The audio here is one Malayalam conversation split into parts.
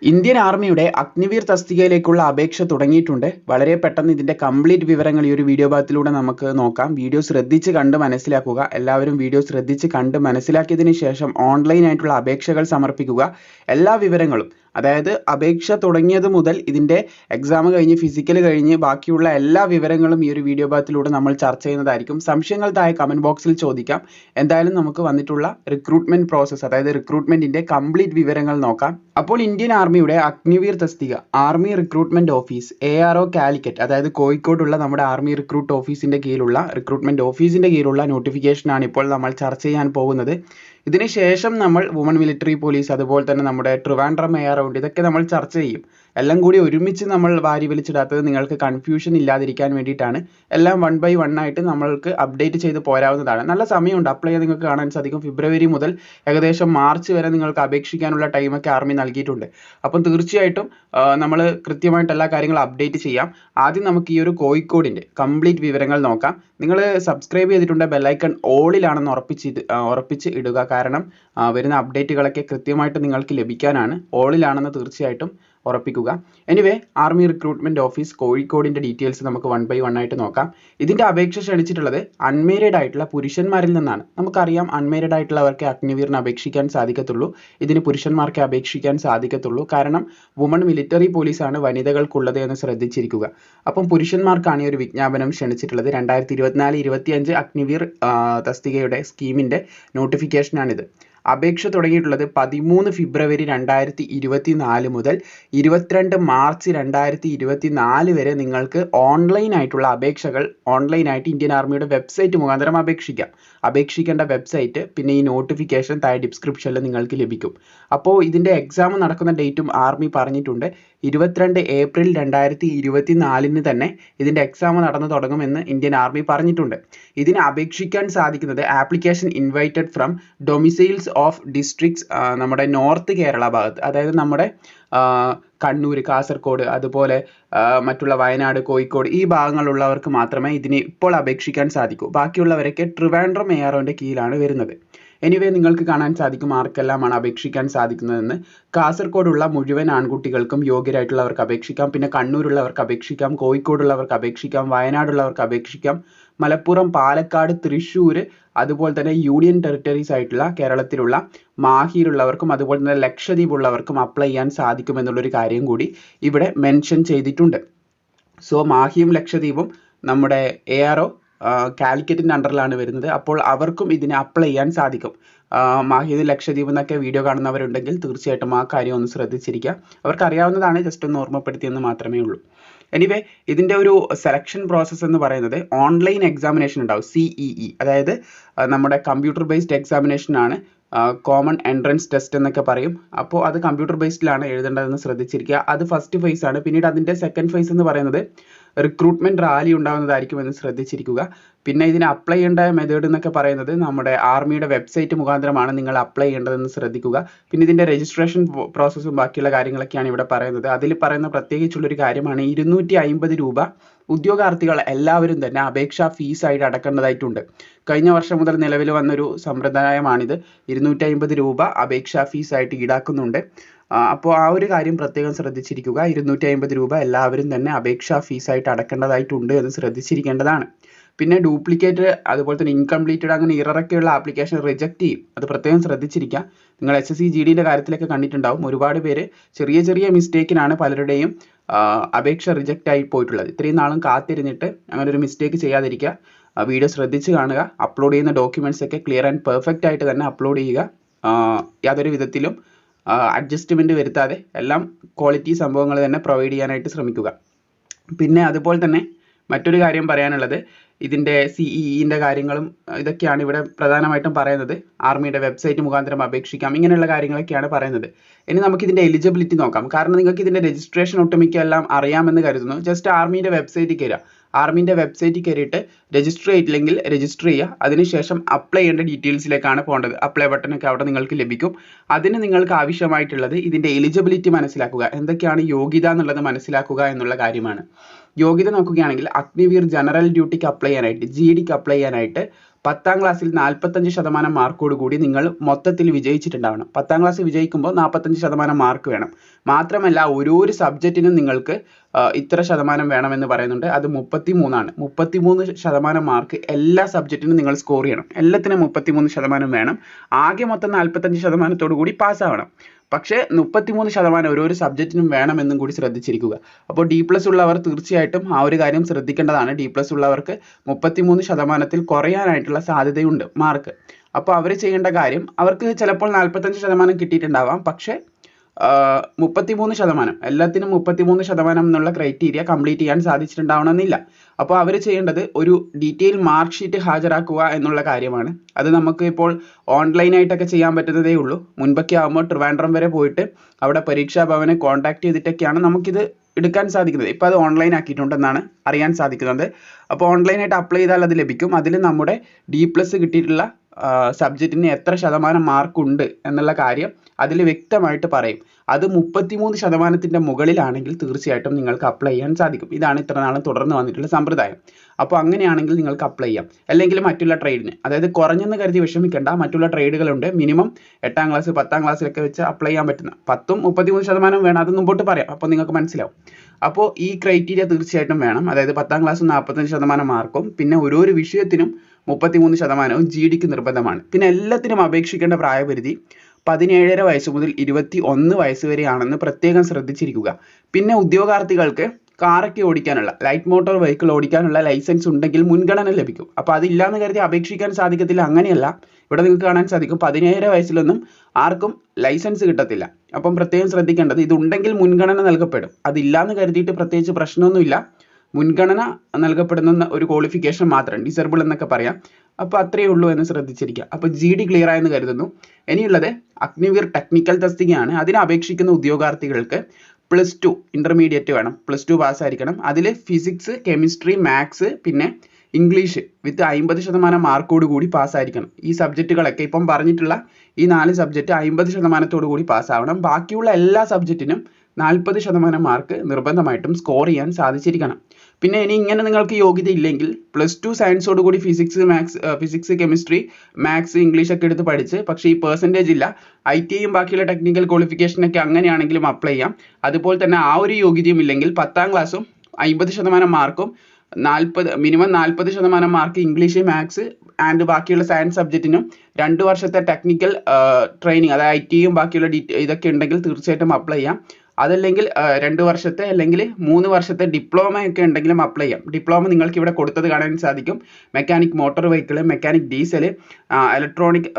ഇന്ത്യൻ ആർമിയുടെ അഗ്നിവീർ തസ്തികയിലേക്കുള്ള അപേക്ഷ തുടങ്ങിയിട്ടുണ്ട്. വളരെ പെട്ടെന്ന് ഇതിന്റെ കംപ്ലീറ്റ് വിവരങ്ങൾ ഈ ഒരു വീഡിയോ ഭാഗത്തിലൂടെ നമുക്ക് നോക്കാം. വീഡിയോ ശ്രദ്ധിച്ച് കണ്ട് മനസ്സിലാക്കുക. എല്ലാവരും വീഡിയോ ശ്രദ്ധിച്ച് കണ്ട് മനസ്സിലാക്കിയതിന് ശേഷം ഓൺലൈൻ ആയിട്ടുള്ള അപേക്ഷകൾ സമർപ്പിക്കുക. എല്ലാ വിവരങ്ങളും, അതായത് അപേക്ഷ തുടങ്ങിയത് മുതൽ ഇതിന്റെ എക്സാം കഴിഞ്ഞ് ഫിസിക്കൽ കഴിഞ്ഞ് ബാക്കിയുള്ള എല്ലാ വിവരങ്ങളും ഈ ഒരു വീഡിയോ ഭാഗത്തിലൂടെ നമ്മൾ ചർച്ച ചെയ്യുന്നതായിരിക്കും. സംശയങ്ങൾ താഴെ കമന്റ് ബോക്സിൽ ചോദിക്കാം. എന്തായാലും നമുക്ക് വന്നിട്ടുള്ള റിക്രൂട്ട്മെന്റ് പ്രോസസ്സ്, അതായത് റിക്രൂട്ട്മെന്റിന്റെ കംപ്ലീറ്റ് വിവരങ്ങൾ നോക്കാം. അപ്പോൾ ഇന്ത്യൻ ആർമിയുടെ അഗ്നിവീർ തസ്തിക army recruitment office ARO Calicut, അതായത് കോഴിക്കോടുള്ള നമ്മുടെ ആർമി റിക്രൂട്ട്മെന്റ് ഓഫീസിന്റെ കീഴിലുള്ള നോട്ടിഫിക്കേഷൻ ആണ് ഇപ്പോൾ നമ്മൾ ചർച്ച ചെയ്യാൻ പോകുന്നത്. ഇതിനുശേഷം നമ്മൾ വുമൺ മിലിറ്ററി പോലീസ്, അതുപോലെ തന്നെ നമ്മുടെ ട്രിവാൻഡ്രം ARO ഉണ്ട്, ഇതൊക്കെ നമ്മൾ ചർച്ച ചെയ്യും. എല്ലാം കൂടി ഒരുമിച്ച് നമ്മൾ വാരി വലിച്ചിടാത്തത് നിങ്ങൾക്ക് കൺഫ്യൂഷൻ ഇല്ലാതിരിക്കാൻ വേണ്ടിയിട്ടാണ്. എല്ലാം 1 by 1 ആയിട്ട് നമ്മൾക്ക് അപ്ഡേറ്റ് ചെയ്ത് പോരാവുന്നതാണ്. നല്ല സമയമുണ്ട്. അപ്ലൈ ചെയ്യാൻ നിങ്ങൾക്ക് കാണാൻ സാധിക്കും. ഫെബ്രുവരി മുതൽ ഏകദേശം മാർച്ച് വരെ നിങ്ങൾക്ക് അപേക്ഷിക്കാനുള്ള ടൈമൊക്കെ ആർമി നൽകിയിട്ടുണ്ട്. അപ്പം തീർച്ചയായിട്ടും നമ്മൾ കൃത്യമായിട്ട് എല്ലാ കാര്യങ്ങളും അപ്ഡേറ്റ് ചെയ്യാം. ആദ്യം നമുക്ക് ഈ ഒരു കോഴിക്കോടിൻ്റെ കംപ്ലീറ്റ് വിവരങ്ങൾ നോക്കാം. നിങ്ങൾ സബ്സ്ക്രൈബ് ചെയ്തിട്ടുണ്ട്, ബെല്ലൈക്കൺ ഓളിലാണെന്ന് ഉറപ്പിച്ച് ഇടുക. കാരണം വരുന്ന അപ്ഡേറ്റുകളൊക്കെ കൃത്യമായിട്ട് നിങ്ങൾക്ക് ലഭിക്കാനാണ്. ഓളിലാണെന്ന് തീർച്ചയായിട്ടും ഉറപ്പിക്കുക. എനിവേ, ആർമി റിക്രൂട്ട്മെന്റ് ഓഫീസ് കോഴിക്കോടിന്റെ ഡീറ്റെയിൽസ് നമുക്ക് 1 by 1 ആയിട്ട് നോക്കാം. ഇതിന്റെ അപേക്ഷ ക്ഷണിച്ചിട്ടുള്ളത് അൺമേരിഡ് ആയിട്ടുള്ള പുരുഷന്മാരിൽ നിന്നാണ്. നമുക്കറിയാം, അൺമേരിഡ് ആയിട്ടുള്ളവർക്ക് അഗ്നിവീറിന് അപേക്ഷിക്കാൻ സാധിക്കത്തുള്ളൂ. ഇതിന് പുരുഷന്മാർക്ക് അപേക്ഷിക്കാൻ സാധിക്കത്തുള്ളൂ. കാരണം വുമൺ മിലിറ്ററി പോലീസാണ് വനിതകൾക്കുള്ളത് എന്ന് ശ്രദ്ധിച്ചിരിക്കുക. അപ്പം പുരുഷന്മാർക്കാണ് ഈ ഒരു വിജ്ഞാപനം ക്ഷണിച്ചിട്ടുള്ളത്. 2024-25 അഗ്നിവീർ തസ്തികയുടെ സ്കീമിന്റെ നോട്ടിഫിക്കേഷനാണിത്. അപേക്ഷ തുടങ്ങിയിട്ടുള്ളത് 13 ഫെബ്രുവരി 2024 മുതൽ 22 മാർച്ച് 2024 വരെ നിങ്ങൾക്ക് ഓൺലൈൻ ആയിട്ടുള്ള അപേക്ഷകൾ ഓൺലൈനായിട്ട് ഇന്ത്യൻ ആർമിയുടെ വെബ്സൈറ്റ് മുഖാന്തരം അപേക്ഷിക്കാം. അപേക്ഷിക്കേണ്ട വെബ്സൈറ്റ് പിന്നെ ഈ നോട്ടിഫിക്കേഷൻ താഴെ ഡിസ്ക്രിപ്ഷനിൽ നിങ്ങൾക്ക് ലഭിക്കും. അപ്പോൾ ഇതിൻ്റെ എക്സാം നടക്കുന്ന ഡേറ്റും ആർമി പറഞ്ഞിട്ടുണ്ട്. 22 ഏപ്രിൽ 2024 തന്നെ ഇതിൻ്റെ എക്സാം നടന്നു തുടങ്ങുമെന്ന് ഇന്ത്യൻ ആർമി പറഞ്ഞിട്ടുണ്ട്. ഇതിന് അപേക്ഷിക്കാൻ സാധിക്കുന്നത് application invited from domiciles of districts, നമ്മുടെ നോർത്ത് കേരള ഭാഗത്ത്, അതായത് നമ്മുടെ കണ്ണൂർ, കാസർഗോഡ്, അതുപോലെ മറ്റുള്ള വയനാട്, കോഴിക്കോട് ഈ ഭാഗങ്ങളിലുള്ളവർക്ക് മാത്രമേ ഇതിന് ഇപ്പോൾ അപേക്ഷിക്കാൻ സാധിക്കൂ. ബാക്കിയുള്ളവരൊക്കെ ട്രിവാൻഡ്രം AROന്റെ കീഴിലാണ് വരുന്നത്. എനിവേ, നിങ്ങൾക്ക് കാണാൻ സാധിക്കും ആർക്കെല്ലാമാണ് അപേക്ഷിക്കാൻ സാധിക്കുന്നതെന്ന്. കാസർഗോഡുള്ള മുഴുവൻ ആൺകുട്ടികൾക്കും യോഗ്യരായിട്ടുള്ളവർക്ക് അപേക്ഷിക്കാം. പിന്നെ കണ്ണൂരുള്ളവർക്ക് അപേക്ഷിക്കാം, കോഴിക്കോടുള്ളവർക്ക് അപേക്ഷിക്കാം, വയനാടുള്ളവർക്ക് അപേക്ഷിക്കാം, മലപ്പുറം, പാലക്കാട്, തൃശ്ശൂർ, അതുപോലെ തന്നെ യൂണിയൻ ടെറിട്ടറീസ് ആയിട്ടുള്ള കേരളത്തിലുള്ള മാഹിയിലുള്ളവർക്കും അതുപോലെ തന്നെ ലക്ഷദ്വീപ് ഉള്ളവർക്കും അപ്ലൈ ചെയ്യാൻ സാധിക്കുമെന്നുള്ളൊരു കാര്യം കൂടി ഇവിടെ മെൻഷൻ ചെയ്തിട്ടുണ്ട്. സോ മാഹിയും ലക്ഷദ്വീപും നമ്മുടെ ARO കാലിക്കറ്റിൻ്റെ അണ്ടറിലാണ് വരുന്നത്. അപ്പോൾ അവർക്കും ഇതിന് അപ്ലൈ ചെയ്യാൻ സാധിക്കും. മാഹിയിൽ, ലക്ഷദ്വീപ് എന്നൊക്കെ വീഡിയോ കാണുന്നവരുണ്ടെങ്കിൽ തീർച്ചയായിട്ടും ആ കാര്യം ഒന്ന് ശ്രദ്ധിച്ചിരിക്കുക. അവർക്ക് അറിയാവുന്നതാണ്, ജസ്റ്റ് ഒന്ന് ഓർമ്മപ്പെടുത്തിയെന്ന് മാത്രമേ ഉള്ളൂ. എനിവേ, ഇതിൻ്റെ ഒരു സെലക്ഷൻ പ്രോസസ്സ് എന്ന് പറയുന്നത് ഓൺലൈൻ എക്സാമിനേഷൻ ഉണ്ടാവും, CEE, അതായത് നമ്മുടെ കമ്പ്യൂട്ടർ ബേസ്ഡ് എക്സാമിനേഷൻ ആണ്. കോമൺ എൻട്രൻസ് ടെസ്റ്റ് എന്നൊക്കെ പറയും. അപ്പോൾ അത് കമ്പ്യൂട്ടർ ബേസ്ഡിലാണ് എഴുതേണ്ടതെന്ന് ശ്രദ്ധിച്ചിരിക്കുക. അത് ഫസ്റ്റ് ഫേസ് ആണ്. പിന്നീട് അതിൻ്റെ സെക്കൻഡ് ഫേസ് എന്ന് പറയുന്നത് റിക്രൂട്ട്മെന്റ് റാലി ഉണ്ടാകുന്നതായിരിക്കും എന്ന് ശ്രദ്ധിച്ചിരിക്കുക. പിന്നെ ഇതിന് അപ്ലൈ ചെയ്യേണ്ട മെത്തേഡ് എന്നൊക്കെ പറയുന്നത് നമ്മുടെ ആർമിയുടെ വെബ്സൈറ്റ് മുഖാന്തരമാണ് നിങ്ങൾ അപ്ലൈ ചെയ്യേണ്ടതെന്ന് ശ്രദ്ധിക്കുക. പിന്നെ ഇതിൻ്റെ രജിസ്ട്രേഷൻ പ്രോസസ്സും ബാക്കിയുള്ള കാര്യങ്ങളൊക്കെയാണ് ഇവിടെ പറയുന്നത്. അതിൽ പറയുന്ന പ്രത്യേകിച്ചുള്ളൊരു കാര്യമാണ് 250 രൂപ ഉദ്യോഗാർത്ഥികൾ എല്ലാവരും തന്നെ അപേക്ഷാ ഫീസായിട്ട് അടക്കേണ്ടതായിട്ടുണ്ട്. കഴിഞ്ഞ വർഷം മുതൽ നിലവിൽ വന്നൊരു സമ്പ്രദായമാണിത്. 250 രൂപ അപേക്ഷാ ഫീസായിട്ട് ഈടാക്കുന്നുണ്ട്. അപ്പോൾ ആ ഒരു കാര്യം പ്രത്യേകം ശ്രദ്ധിച്ചിരിക്കുക. 250 രൂപ എല്ലാവരും തന്നെ അപേക്ഷാ ഫീസായിട്ട് അടക്കേണ്ടതായിട്ടുണ്ട് എന്ന് ശ്രദ്ധിച്ചിരിക്കേണ്ടതാണ്. പിന്നെ ഡ്യൂപ്ലിക്കേറ്റ്, അതുപോലെ തന്നെ ഇൻകംപ്ലീറ്റഡ്, അങ്ങനെ ഇററൊക്കെയുള്ള ആപ്ലിക്കേഷൻ റിജക്റ്റ് ചെയ്യും. അത് പ്രത്യേകം ശ്രദ്ധിച്ചിരിക്കുക. നിങ്ങൾ SSC GDയുടെ കാര്യത്തിലൊക്കെ കണ്ടിട്ടുണ്ടാവും, ഒരുപാട് പേര് ചെറിയ ചെറിയ മിസ്റ്റേക്കിനാണ് പലരുടെയും അപേക്ഷ റിജക്റ്റ് ആയി പോയിട്ടുള്ളത്. ഇത്രയും നാളും കാത്തിരുന്നിട്ട് അങ്ങനെ ഒരു മിസ്റ്റേക്ക് ചെയ്യാതിരിക്കുക. വീഡിയോ ശ്രദ്ധിച്ച് കാണുക. അപ്ലോഡ് ചെയ്യുന്ന ഡോക്യുമെൻറ്റ്സ് ഒക്കെ ക്ലിയർ ആൻഡ് പെർഫെക്റ്റ് ആയിട്ട് തന്നെ അപ്ലോഡ് ചെയ്യുക. യാതൊരു വിധത്തിലും അഡ്ജസ്റ്റ്മെൻറ്റ് വരുത്താതെ എല്ലാം ക്വാളിറ്റി സംഭവങ്ങൾ തന്നെ പ്രൊവൈഡ് ചെയ്യാനായിട്ട് പിന്നെ അതുപോലെ തന്നെ മറ്റൊരു കാര്യം പറയാനുള്ളത്, ഇതിൻ്റെ CEEൻ്റെ കാര്യങ്ങളും ഇതൊക്കെയാണ് ഇവിടെ പ്രധാനമായിട്ടും പറയുന്നത്. ആർമിയുടെ വെബ്സൈറ്റ് മുഖാന്തരം അപേക്ഷിക്കാം, ഇങ്ങനെയുള്ള കാര്യങ്ങളൊക്കെയാണ് പറയുന്നത്. ഇനി നമുക്ക് ഇതിൻ്റെ എലിജിബിലിറ്റി നോക്കാം. കാരണം നിങ്ങൾക്ക് ഇതിൻ്റെ രജിസ്ട്രേഷൻ ഒട്ടുമിക്ക എല്ലാം അറിയാമെന്ന് കരുതുന്നു. ജസ്റ്റ് ആർമിയുടെ വെബ്സൈറ്റിൽ കയറുക. ആർമിൻ്റെ വെബ്സൈറ്റിൽ കയറിയിട്ട് രജിസ്റ്റർ ചെയ്തില്ലെങ്കിൽ രജിസ്റ്റർ ചെയ്യുക. അതിനുശേഷം അപ്ലൈ ചെയ്യേണ്ട ഡീറ്റെയിൽസിലേക്കാണ് പോകേണ്ടത്. അപ്ലൈ ബട്ടനൊക്കെ അവിടെ നിങ്ങൾക്ക് ലഭിക്കും. അതിന് നിങ്ങൾക്ക് ആവശ്യമായിട്ടുള്ളത് ഇതിൻ്റെ എലിജിബിലിറ്റി മനസ്സിലാക്കുക, എന്തൊക്കെയാണ് യോഗ്യത എന്നുള്ളത് മനസ്സിലാക്കുക എന്നുള്ള കാര്യമാണ്. യോഗ്യത നോക്കുകയാണെങ്കിൽ അഗ്നിവീർ ജനറൽ ഡ്യൂട്ടിക്ക് അപ്ലൈ ചെയ്യാനായിട്ട്, GDക്ക് അപ്ലൈ ചെയ്യാനായിട്ട് 10ാം ക്ലാസ്സിൽ 45% മാർക്കോട് കൂടി നിങ്ങൾ മൊത്തത്തിൽ വിജയിച്ചിട്ടുണ്ടാവണം. 10ാം ക്ലാസ് വിജയിക്കുമ്പോൾ 45% മാർക്ക് വേണം. മാത്രമല്ല ഓരോ സബ്ജക്റ്റിനും നിങ്ങൾക്ക് ഇത്ര ശതമാനം വേണമെന്ന് പറയുന്നുണ്ട്. അത് 33 ആണ്. 33% മാർക്ക് എല്ലാ സബ്ജക്റ്റിനും നിങ്ങൾ സ്കോർ ചെയ്യണം. എല്ലാത്തിനും 33% വേണം. ആകെ മൊത്തം 45% കൂടി പാസ്സാവണം. പക്ഷേ 33% ഓരോ സബ്ജക്റ്റിനും വേണമെന്നും കൂടി ശ്രദ്ധിച്ചിരിക്കുക. അപ്പോൾ D+ ഉള്ളവർ തീർച്ചയായിട്ടും ആ ഒരു കാര്യം ശ്രദ്ധിക്കേണ്ടതാണ്. D+ ഉള്ളവർക്ക് 33%-ൽ കുറയാനായിട്ടുള്ള സാധ്യതയുണ്ട് മാർക്ക്. അപ്പോൾ അവർ ചെയ്യേണ്ട കാര്യം, അവർക്ക് ചിലപ്പോൾ 45% കിട്ടിയിട്ടുണ്ടാവാം, പക്ഷേ 33% എല്ലാത്തിനും 33% എന്നുള്ള ക്രൈറ്റീരിയ കംപ്ലീറ്റ് ചെയ്യാൻ സാധിച്ചിട്ടുണ്ടാവണമെന്നില്ല. അപ്പോൾ അവർ ചെയ്യേണ്ടത് ഒരു ഡീറ്റെയിൽ മാർക്ക് ഷീറ്റ് ഹാജരാക്കുക എന്നുള്ള കാര്യമാണ്. അത് നമുക്ക് ഇപ്പോൾ ഓൺലൈനായിട്ടൊക്കെ ചെയ്യാൻ പറ്റുന്നതേ ഉള്ളൂ. മുൻപൊക്കെ ആകുമ്പോൾ ട്രിവാൻഡ്രം വരെ പോയിട്ട് അവിടെ പരീക്ഷാ ഭവനെ കോൺടാക്ട് ചെയ്തിട്ടൊക്കെയാണ് നമുക്കിത് എടുക്കാൻ സാധിക്കുന്നത്. ഇപ്പോൾ അത് ഓൺലൈൻ ആക്കിയിട്ടുണ്ടെന്നാണ് അറിയാൻ സാധിക്കുന്നത്. അപ്പോൾ ഓൺലൈനായിട്ട് അപ്ലൈ ചെയ്താൽ അത് ലഭിക്കും. അതിൽ നമ്മുടെ D+ കിട്ടിയിട്ടുള്ള സബ്ജക്റ്റിന് എത്ര ശതമാനം മാർക്കുണ്ട് എന്നുള്ള കാര്യം അതിൽ വ്യക്തമായിട്ട് പറയും. അത് 33%-ന്റെ മുകളിലാണെങ്കിൽ തീർച്ചയായിട്ടും നിങ്ങൾക്ക് അപ്ലൈ ചെയ്യാൻ സാധിക്കും. ഇതാണ് ഇത്ര നാളും തുടർന്ന് വന്നിട്ടുള്ള സമ്പ്രദായം. അപ്പോൾ അങ്ങനെയാണെങ്കിൽ നിങ്ങൾക്ക് അപ്ലൈ ചെയ്യാം. അല്ലെങ്കിൽ മറ്റുള്ള ട്രേഡിന്, അതായത് കുറഞ്ഞെന്ന് കരുതി വിഷമിക്കേണ്ട, മറ്റുള്ള ട്രേഡുകളുണ്ട്. മിനിമം 8ാം ക്ലാസ് 10ാം ക്ലാസ്സിലൊക്കെ വെച്ച് അപ്ലൈ ചെയ്യാൻ പറ്റുന്ന 10ഉം 33% വേണം. അത് മുമ്പോട്ട് പറയാം, അപ്പോൾ നിങ്ങൾക്ക് മനസ്സിലാവും. അപ്പോൾ ഈ ക്രൈറ്റീരിയ തീർച്ചയായിട്ടും വേണം. അതായത് 10ാം ക്ലാസ് 45% മാർക്കും പിന്നെ ഓരോ വിഷയത്തിനും 33%വും GDക്ക് നിർബന്ധമാണ്. പിന്നെ എല്ലാത്തിനും അപേക്ഷിക്കേണ്ട പ്രായപരിധി 17.5 വയസ്സ് മുതൽ 21 വയസ്സ് വരെയാണെന്ന് പ്രത്യേകം ശ്രദ്ധിച്ചിരിക്കുക. പിന്നെ ഉദ്യോഗാർത്ഥികൾക്ക് കാറൊക്കെ ഓടിക്കാനുള്ള, ലൈറ്റ് മോട്ടോർ വെഹിക്കിൾ ഓടിക്കാനുള്ള ലൈസൻസ് ഉണ്ടെങ്കിൽ മുൻഗണന ലഭിക്കും. അപ്പോൾ അതില്ലാന്ന് കരുതി അപേക്ഷിക്കാൻ സാധിക്കത്തില്ല, അങ്ങനെയല്ല. ഇവിടെ നിങ്ങൾക്ക് കാണാൻ സാധിക്കും 17 വയസ്സിലൊന്നും ആർക്കും ലൈസൻസ് കിട്ടത്തില്ല. അപ്പം പ്രത്യേകം ശ്രദ്ധിക്കേണ്ടത്, ഇതുണ്ടെങ്കിൽ മുൻഗണന നൽകപ്പെടും. അതില്ലാന്ന് കരുതിയിട്ട് പ്രത്യേകിച്ച് പ്രശ്നമൊന്നുമില്ല. മുൻഗണന നൽകപ്പെടുന്ന ഒരു ക്വാളിഫിക്കേഷൻ മാത്രം, ഡിസേബിൾ എന്നൊക്കെ പറയാം. അപ്പോൾ അത്രയേ ഉള്ളൂ എന്ന് ശ്രദ്ധിച്ചിരിക്കുക. അപ്പോൾ GD ക്ലിയർ ആയെന്ന് കരുതുന്നു. ഇനിയുള്ളത് അഗ്നിവീർ ടെക്നിക്കൽ തസ്തികയാണ്. അതിന് അപേക്ഷിക്കുന്ന ഉദ്യോഗാർത്ഥികൾക്ക് +2 ഇന്റർമീഡിയറ്റ് വേണം. +2 പാസ്സായിരിക്കണം. അതിൽ ഫിസിക്സ്, കെമിസ്ട്രി, മാത്സ് പിന്നെ ഇംഗ്ലീഷ് വിത്ത് 50% മാർക്കോട് കൂടി പാസ്സായിരിക്കണം. ഈ സബ്ജക്റ്റുകളൊക്കെ ഇപ്പം പറഞ്ഞിട്ടുള്ള ഈ 4 സബ്ജക്റ്റ് 50% കൂടി പാസ്സാവണം. ബാക്കിയുള്ള എല്ലാ സബ്ജക്റ്റിനും 40% മാർക്ക് നിർബന്ധമായിട്ടും സ്കോർ ചെയ്യാൻ സാധിച്ചിരിക്കണം. പിന്നെ ഇനി ഇങ്ങനെ നിങ്ങൾക്ക് യോഗ്യത ഇല്ലെങ്കിൽ +2 സയൻസോട് കൂടി ഫിസിക്സ്, കെമിസ്ട്രി, മാത്സ്, ഇംഗ്ലീഷ് ഒക്കെ എടുത്ത് പഠിച്ച്, പക്ഷേ ഈ പെർസെൻറ്റേജ് ഇല്ല, ITIയും ബാക്കിയുള്ള ടെക്നിക്കൽ ക്വാളിഫിക്കേഷനൊക്കെ അങ്ങനെയാണെങ്കിലും അപ്ലൈ ചെയ്യാം. അതുപോലെ തന്നെ ആ ഒരു യോഗ്യതയും ഇല്ലെങ്കിൽ 10ാം ക്ലാസ്സും 50% മാർക്കും minimum 40% mark English, maths and ബാക്കിയുള്ള സയൻസ് സബ്ജക്റ്റിനും 2 വർഷത്തെ ടെക്നിക്കൽ ട്രെയിനിങ്, അതായത് ITIയും ബാക്കിയുള്ള ഇതൊക്കെ ഉണ്ടെങ്കിൽ തീർച്ചയായിട്ടും അപ്ലൈ ചെയ്യാം. അതല്ലെങ്കിൽ 2 വർഷത്തെ അല്ലെങ്കിൽ 3 വർഷത്തെ ഡിപ്ലോമയൊക്കെ ഉണ്ടെങ്കിലും അപ്ലൈ ചെയ്യാം. ഡിപ്ലോമ നിങ്ങൾക്ക് ഇവിടെ കൊടുത്തത് കാണാൻ സാധിക്കും. Mechanic motor vehicle, mechanic diesel, electronic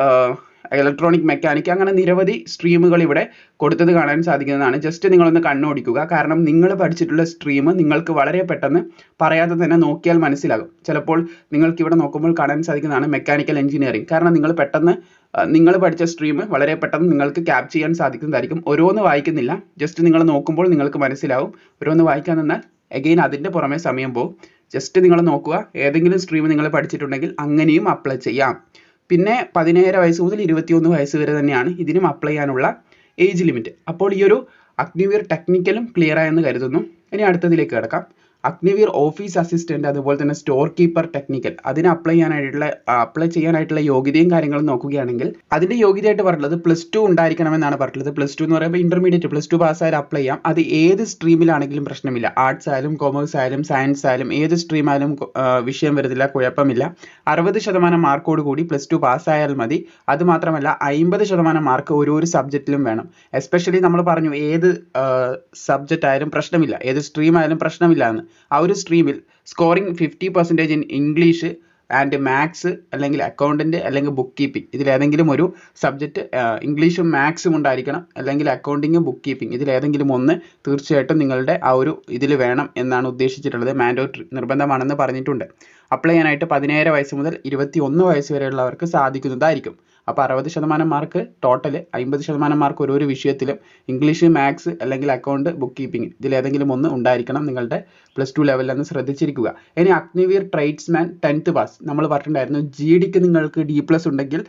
mechanic, അങ്ങനെ നിരവധി സ്ട്രീമുകൾ ഇവിടെ കൊടുത്തത് കാണാൻ സാധിക്കുന്നതാണ്. ജസ്റ്റ് നിങ്ങളൊന്ന് കണ്ണോടിക്കുക. കാരണം നിങ്ങൾ പഠിച്ചിട്ടുള്ള സ്ട്രീം നിങ്ങൾക്ക് വളരെ പെട്ടെന്ന് പറയാതെ തന്നെ നോക്കിയാൽ മനസ്സിലാകും. ചിലപ്പോൾ നിങ്ങൾക്ക് ഇവിടെ നോക്കുമ്പോൾ കാണാൻ സാധിക്കുന്നതാണ് മെക്കാനിക്കൽ എഞ്ചിനീയറിംഗ്. കാരണം നിങ്ങൾ പഠിച്ച സ്ട്രീം വളരെ പെട്ടെന്ന് നിങ്ങൾക്ക് ക്യാപ്ചർ ചെയ്യാൻ സാധിക്കുന്നതായിരിക്കും. ഓരോന്ന് വായിക്കുന്നില്ല, ജസ്റ്റ് നിങ്ങൾ നോക്കുമ്പോൾ നിങ്ങൾക്ക് മനസ്സിലാവും. ഓരോന്ന് വായിക്കാൻ നിന്നാൽ അഗെയിൻ അതിൻ്റെ പുറമെ സമയം പോകും. ജസ്റ്റ് നിങ്ങൾ നോക്കുക. ഏതെങ്കിലും സ്ട്രീം നിങ്ങൾ പഠിച്ചിട്ടുണ്ടെങ്കിൽ അങ്ങനെയും അപ്ലൈ ചെയ്യാം. പിന്നെ 17 വയസ്സ് മുതൽ 21 വയസ്സ് വരെ തന്നെയാണ് ഇതിനും അപ്ലൈ ചെയ്യാനുള്ള ഏജ് ലിമിറ്റ്. അപ്പോൾ ഈ ഒരു അഗ്നിവീർ ടെക്നിക്കലും ക്ലിയർ ആയെന്ന് കരുതുന്നു. ഇനി അടുത്തതിലേക്ക് കിടക്കാം. അഗ്നിവീർ ഓഫീസ് അസിസ്റ്റന്റ്, അതുപോലെ തന്നെ സ്റ്റോർ കീപ്പർ ടെക്നിക്കൽ, അതിന് അപ്ലൈ ചെയ്യാനായിട്ടുള്ള യോഗ്യതയും കാര്യങ്ങളും നോക്കുകയാണെങ്കിൽ അതിന്റെ യോഗ്യതയായിട്ട് പറഞ്ഞിട്ടുള്ളത് +2 ഉണ്ടായിരിക്കണമെന്നാണ് പറഞ്ഞിട്ടുള്ളത്. +2 എന്ന് പറയുമ്പോൾ ഇന്റർമീഡിയറ്റ് +2 പാസ്സായാലും അപ്ലൈ ചെയ്യാം. അത് ഏത് സ്ട്രീമിലാണെങ്കിലും പ്രശ്നമില്ല. ആർട്സ് ആയാലും കൊമേഴ്സ് ആയാലും സയൻസ് ആയാലും ഏത് സ്ട്രീം ആയാലും വിഷയം വരുന്നില്ല, കുഴപ്പമില്ല. 60% മാർക്കോട് കൂടി +2 പാസ്സായാൽ മതി. അത് മാത്രമല്ല 50% മാർക്ക് ഓരോ സബ്ജക്റ്റിലും വേണം. എസ്പെഷ്യലി നമ്മൾ പറഞ്ഞു ഏത് സബ്ജക്റ്റ് ആയാലും പ്രശ്നമില്ല, ഏത് സ്ട്രീം ആയാലും പ്രശ്നമില്ല എന്ന്. ആ ഒരു സ്ട്രീമിൽ scoring 50% in English and maths, അല്ലെങ്കിൽ അക്കൗണ്ടന്റ്, അല്ലെങ്കിൽ ബുക്ക് കീപ്പിംഗ്, ഇതിലേതെങ്കിലും ഒരു സബ്ജക്റ്റ് ഇംഗ്ലീഷും മാത്സും ഉണ്ടായിരിക്കണം. അല്ലെങ്കിൽ അക്കൗണ്ടിങ്ങും ബുക്ക് കീപ്പിംഗ്, ഇതിലേതെങ്കിലും ഒന്ന് തീർച്ചയായിട്ടും നിങ്ങളുടെ ആ ഒരു ഇതിൽ വേണം എന്നാണ് ഉദ്ദേശിച്ചിട്ടുള്ളത്. മാൻഡേറ്ററി നിർബന്ധമാണെന്ന് പറഞ്ഞിട്ടുണ്ട്. അപ്ലൈ ചെയ്യാനായിട്ട് 17 വയസ്സ് മുതൽ 21 വയസ്സ് വരെയുള്ളവർക്ക് സാധിക്കുന്നതായിരിക്കും. അപ്പോൾ 60% മാർക്ക് ടോട്ടൽ, 50% മാർക്ക് ഓരോ വിഷയത്തിലും ഇംഗ്ലീഷ്, മാത്സ് അല്ലെങ്കിൽ അക്കൗണ്ട്, ബുക്ക് കീപ്പിംഗ് ഇതിലേതെങ്കിലും ഒന്ന് ഉണ്ടായിരിക്കണം നിങ്ങളുടെ +2 ലെവലിൽ എന്ന് ശ്രദ്ധിച്ചിരിക്കുക. ഇനി അഗ്നിവീർ ട്രേഡ്സ്മാൻ 10th പാസ്, നമ്മൾ പറഞ്ഞിട്ടുണ്ടായിരുന്നു GDക്ക് നിങ്ങൾക്ക് D+ ഉണ്ടെങ്കിൽ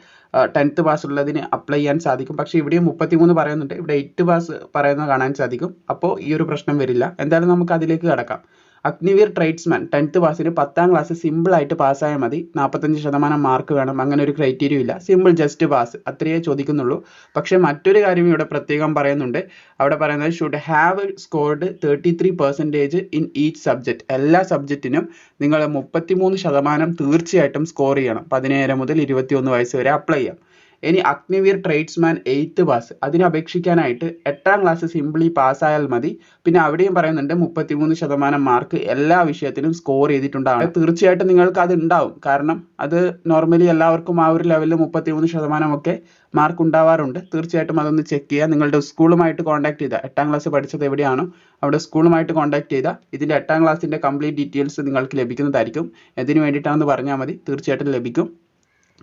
10th പാസ് ഉള്ളതിന് അപ്ലൈ ചെയ്യാൻ സാധിക്കും. പക്ഷേ ഇവിടെയും 33 പറയുന്നുണ്ട്, ഇവിടെ 8 പാസ് പറയുന്നത് കാണാൻ സാധിക്കും. അപ്പോൾ ഈ ഒരു പ്രശ്നം വരില്ല. എന്തായാലും നമുക്ക് അതിലേക്ക് കടക്കാം. അഗ്നിവീർ ട്രേഡ്സ്മാൻ 10th പാസിന് 10ാം ക്ലാസ് സിമ്പിളായിട്ട് പാസ്സായാൽ മതി, 45% മാർക്ക് വേണം, അങ്ങനെ ഒരു ക്രൈറ്റീരിയ ഇല്ല, സിമ്പിൾ ജസ്റ്റ് പാസ് അത്രയേ ചോദിക്കുന്നുള്ളൂ. പക്ഷേ മറ്റൊരു കാര്യം ഇവിടെ പ്രത്യേകം പറയുന്നുണ്ട്, അവിടെ പറയുന്നത് should have scored 33% in each subject. എല്ലാ സബ്ജക്റ്റിനും നിങ്ങൾ 33% തീർച്ചയായിട്ടും സ്കോർ ചെയ്യണം. 17 മുതൽ 21 വയസ്സ് വരെ അപ്ലൈ ചെയ്യാം. ഇനി അഗ്നിവീർ ട്രേഡ്സ്മാൻ 8th പാസ്, അതിന് അപേക്ഷിക്കാനായിട്ട് 8ാം ക്ലാസ് സിംപിളി പാസ്സായാൽ മതി. പിന്നെ അവിടെയും പറയുന്നുണ്ട് 33% മാർക്ക് എല്ലാ വിഷയത്തിലും സ്കോർ ചെയ്തിട്ടുണ്ടാവണം. തീർച്ചയായിട്ടും നിങ്ങൾക്ക് അത് ഉണ്ടാവും, കാരണം അത് നോർമലി എല്ലാവർക്കും ആ ഒരു ലെവലിൽ 33% ഒക്കെ മാർക്ക് ഉണ്ടാവാറുണ്ട്. തീർച്ചയായിട്ടും അതൊന്ന് ചെക്ക് ചെയ്യുക. നിങ്ങളുടെ സ്കൂളുമായിട്ട് കോൺടാക്ട് ചെയ്താൽ, 8ാം ക്ലാസ് പഠിച്ചത് എവിടെയാണോ അവിടെ സ്കൂളുമായിട്ട് കോൺടാക്ട് ചെയ്താൽ ഇതിൻ്റെ 8ാം ക്ലാസ്സിൻ്റെ കംപ്ലീറ്റ് ഡീറ്റെയിൽസ് നിങ്ങൾക്ക് ലഭിക്കുന്നതായിരിക്കും. എന്തിനു വേണ്ടിയിട്ടാണെന്ന് പറഞ്ഞാൽ മതി, തീർച്ചയായിട്ടും ലഭിക്കും.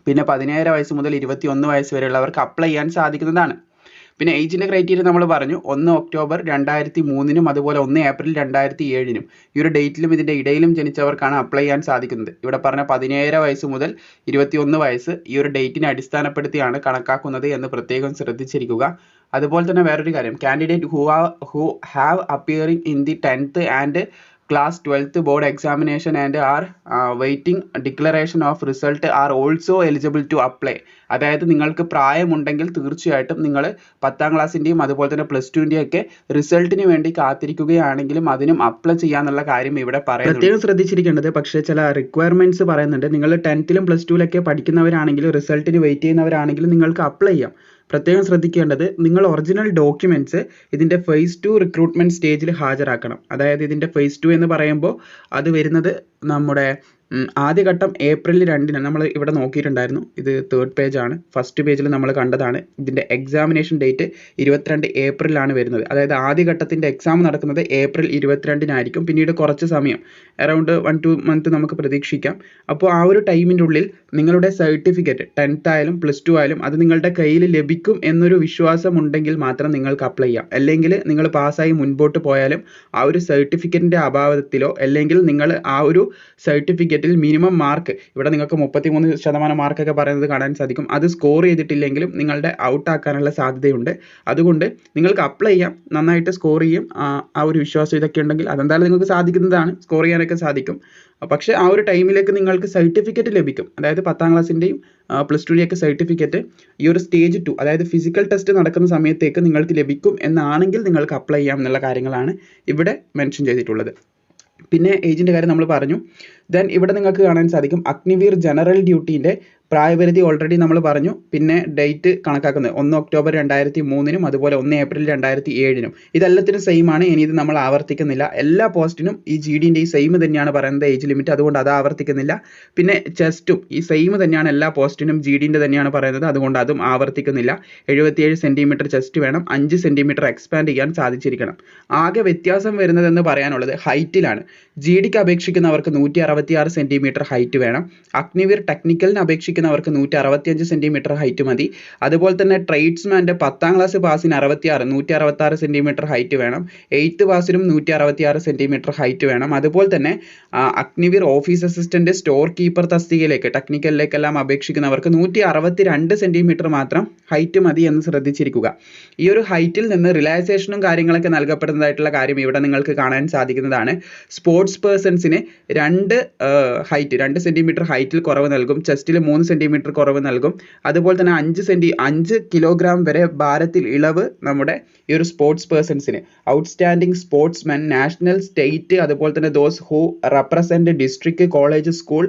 പിന്നെ 17 വയസ്സ് മുതൽ 21 വയസ്സ് വരെയുള്ളവർക്ക് അപ്ലൈ ചെയ്യാൻ സാധിക്കുന്നതാണ്. പിന്നെ ഏജിൻ്റെ ക്രൈറ്റീരിയ നമ്മൾ പറഞ്ഞു, 1 ഒക്ടോബർ 2003 അതുപോലെ 1 ഏപ്രിൽ 2007 ഈ ഒരു ഡേറ്റിലും ഇതിൻ്റെ ഇടയിലും ജനിച്ചവർക്കാണ് അപ്ലൈ ചെയ്യാൻ സാധിക്കുന്നത്. ഇവിടെ പറഞ്ഞ 17 വയസ്സ് മുതൽ 21 വയസ്സ് ഈ ഒരു ഡേറ്റിനെ അടിസ്ഥാനപ്പെടുത്തിയാണ് കണക്കാക്കുന്നത് എന്ന് പ്രത്യേകം ശ്രദ്ധിച്ചിരിക്കുക. അതുപോലെ തന്നെ വേറൊരു കാര്യം, candidate who have appearing in the 10th and class 12th board examination and are waiting declaration of result are also eligible to apply. അതായത് നിങ്ങൾക്ക് പ്രായമുണ്ടെങ്കിൽ തീർച്ചയായിട്ടും നിങ്ങൾ 10ാം ക്ലാസ്സിൻ്റെയും അതുപോലെ തന്നെ +2ൻ്റെയും ഒക്കെ റിസൾട്ടിന് വേണ്ടി കാത്തിരിക്കുകയാണെങ്കിലും അതിനും അപ്ലൈ ചെയ്യാന്നുള്ള കാര്യം ഇവിടെ പറയുന്നത് പ്രത്യേകം ശ്രദ്ധിച്ചിരിക്കേണ്ടത്. പക്ഷേ ചില റിക്വയർമെൻറ്റ്സ് പറയുന്നുണ്ട്. നിങ്ങൾ 10th-ലും +2-ലൊക്കെ പഠിക്കുന്നവരാണെങ്കിലും റിസൾട്ടിന് വെയിറ്റ് ചെയ്യുന്നവരാണെങ്കിലും നിങ്ങൾക്ക് അപ്ലൈ ചെയ്യാം. പ്രത്യേകം ശ്രദ്ധിക്കേണ്ടത്, നിങ്ങൾ ഒറിജിനൽ ഡോക്യുമെൻറ്റ്സ് ഇതിൻ്റെ phase 2 റിക്രൂട്ട്മെൻറ്റ് സ്റ്റേജിൽ ഹാജരാക്കണം. അതായത് ഇതിൻ്റെ phase 2 എന്ന് പറയുമ്പോൾ അത് വരുന്നത് നമ്മുടെ ആദ്യഘട്ടം ഏപ്രിൽ 2 നമ്മൾ ഇവിടെ നോക്കിയിട്ടുണ്ടായിരുന്നു. ഇത് 3rd പേജാണ്. ഫസ്റ്റ് പേജിൽ നമ്മൾ കണ്ടതാണ്. ഇതിൻ്റെ എക്സാമിനേഷൻ ഡേറ്റ് 22 ഏപ്രിലാണ് വരുന്നത്. അതായത് ആദ്യഘട്ടത്തിൻ്റെ എക്സാം നടക്കുന്നത് ഏപ്രിൽ 22 പിന്നീട് കുറച്ച് സമയം, അറൗണ്ട് 1-2 മന്ത് നമുക്ക് പ്രതീക്ഷിക്കാം. അപ്പോൾ ആ ഒരു ടൈമിൻ്റെ ഉള്ളിൽ നിങ്ങളുടെ സർട്ടിഫിക്കറ്റ് 10th ആയാലും +2 ആയാലും അത് നിങ്ങളുടെ കയ്യിൽ ലഭിക്കും എന്നൊരു വിശ്വാസമുണ്ടെങ്കിൽ മാത്രം നിങ്ങൾക്ക് അപ്ലൈ ചെയ്യാം. അല്ലെങ്കിൽ നിങ്ങൾ പാസ്സായി മുൻപോട്ട് പോയാലും ആ ഒരു സർട്ടിഫിക്കറ്റിൻ്റെ അഭാവത്തിലോ അല്ലെങ്കിൽ നിങ്ങൾ ആ ഒരു സർട്ടിഫിക്കറ്റിൽ മിനിമം മാർക്ക്, ഇവിടെ നിങ്ങൾക്ക് 33% മാർക്കൊക്കെ പറയുന്നത് കാണാൻ സാധിക്കും, അത് സ്കോർ ചെയ്തിട്ടില്ലെങ്കിലും നിങ്ങളുടെ ഔട്ട് ആക്കാനുള്ള സാധ്യതയുണ്ട്. അതുകൊണ്ട് നിങ്ങൾക്ക് അപ്ലൈ ചെയ്യാം, നന്നായിട്ട് സ്കോർ ചെയ്യും. ആ ഒരു വിശ്വാസം ഇതൊക്കെ ഉണ്ടെങ്കിൽ അതെന്തായാലും നിങ്ങൾക്ക് സാധിക്കുന്നതാണ്, സ്കോർ ചെയ്യാനൊക്കെ സാധിക്കും. പക്ഷേ ആ ഒരു ടൈമിലേക്ക് നിങ്ങൾക്ക് സർട്ടിഫിക്കറ്റ് ലഭിക്കും. അതായത് 10ാം ക്ലാസ്സിൻ്റെയും +2ൻ്റെയൊക്കെ സർട്ടിഫിക്കറ്റ് ഈ ഒരു സ്റ്റേജ് 2 അതായത് ഫിസിക്കൽ ടെസ്റ്റ് നടക്കുന്ന സമയത്തേക്ക് നിങ്ങൾക്ക് ലഭിക്കും എന്നാണെങ്കിൽ നിങ്ങൾക്ക് അപ്ലൈ ചെയ്യാം എന്നുള്ള കാര്യങ്ങളാണ് ഇവിടെ മെൻഷൻ ചെയ്തിട്ടുള്ളത്. പിന്നെ ഏജിൻ്റെ കാര്യം നമ്മൾ പറഞ്ഞു. ദെൻ ഇവിടെ നിങ്ങൾക്ക് കാണാൻ സാധിക്കും അഗ്നിവീർ ജനറൽ ഡ്യൂട്ടീൻ്റെ പ്രായപരിധി ഓൾറെഡി നമ്മൾ പറഞ്ഞു. പിന്നെ ഡേറ്റ് കണക്കാക്കുന്നത് 1 ഒക്ടോബർ 2003 അതുപോലെ 1 ഏപ്രിൽ 2007 ഇതെല്ലാത്തിനും സെയിം ആണ്. ഇനി ഇത് നമ്മൾ ആവർത്തിക്കുന്നില്ല. എല്ലാ പോസ്റ്റിനും ഈ GDൻ്റെ ഈ സെയിം തന്നെയാണ് പറയുന്നത് ഏജ് ലിമിറ്റ്, അതുകൊണ്ട് അത് ആവർത്തിക്കുന്നില്ല. പിന്നെ ചെസ്റ്റും ഈ സെയിം തന്നെയാണ് എല്ലാ പോസ്റ്റിനും, GDൻ്റെ തന്നെയാണ് പറയുന്നത്, അതുകൊണ്ട് അതും ആവർത്തിക്കുന്നില്ല. 77 സെൻറ്റിമീറ്റർ ചെസ്റ്റ് വേണം, 5 സെൻറ്റിമീറ്റർ എക്സ്പാൻഡ് ചെയ്യാൻ സാധിച്ചിരിക്കണം. ആകെ വ്യത്യാസം വരുന്നതെന്ന് പറയാനുള്ളത് ഹൈറ്റിലാണ്. GDക്ക് അപേക്ഷിക്കുന്നവർക്ക് 166 സെൻറ്റിമീറ്റർ ഹൈറ്റ് വേണം. അഗ്നിവീർ ടെക്നിക്കലിന് അപേക്ഷിക്കുന്നവർക്ക് 165 സെൻറ്റിമീറ്റർ ഹൈറ്റ് മതി. അതുപോലെ തന്നെ ട്രേഡ്സ്മാൻ്റെ 10ാം ക്ലാസ് പാസിന് 166 സെൻറ്റിമീറ്റർ ഹൈറ്റ് വേണം. 8th പാസിനും 166 സെൻറ്റിമീറ്റർ ഹൈറ്റ് വേണം. അതുപോലെ തന്നെ Agniveer office assistant, store keeper തസ്തികയിലേക്ക് ടെക്നിക്കലിലേക്കെല്ലാം അപേക്ഷിക്കുന്നവർക്ക് 162 സെൻറ്റിമീറ്റർ മാത്രം ഹൈറ്റ് മതി എന്ന് ശ്രദ്ധിച്ചിരിക്കുക. ഈ ഒരു ഹൈറ്റിൽ നിന്ന് റിലാക്സേഷനും കാര്യങ്ങളൊക്കെ നൽകപ്പെടുന്നതായിട്ടുള്ള കാര്യം ഇവിടെ നിങ്ങൾക്ക് കാണാൻ സാധിക്കുന്നതാണ്. സ്പോർട്സ് പേഴ്സൺസിന് 2 സെൻറ്റിമീറ്റർ ഹൈറ്റിൽ കുറവ് നൽകും, ചെസ്റ്റിൽ 3 സെൻറ്റിമീറ്റർ കുറവ് നൽകും. അതുപോലെ തന്നെ 5 കിലോഗ്രാം വരെ ഭാരത്തിൽ ഇളവ് നമ്മുടെ ഈ ഒരു സ്പോർട്സ് പേഴ്സൺസിന്. ഔട്ട്സ്റ്റാൻഡിംഗ് സ്പോർട്സ്മെൻ, നാഷണൽ, സ്റ്റേറ്റ്, അതുപോലെ തന്നെ those who represent district, college, school,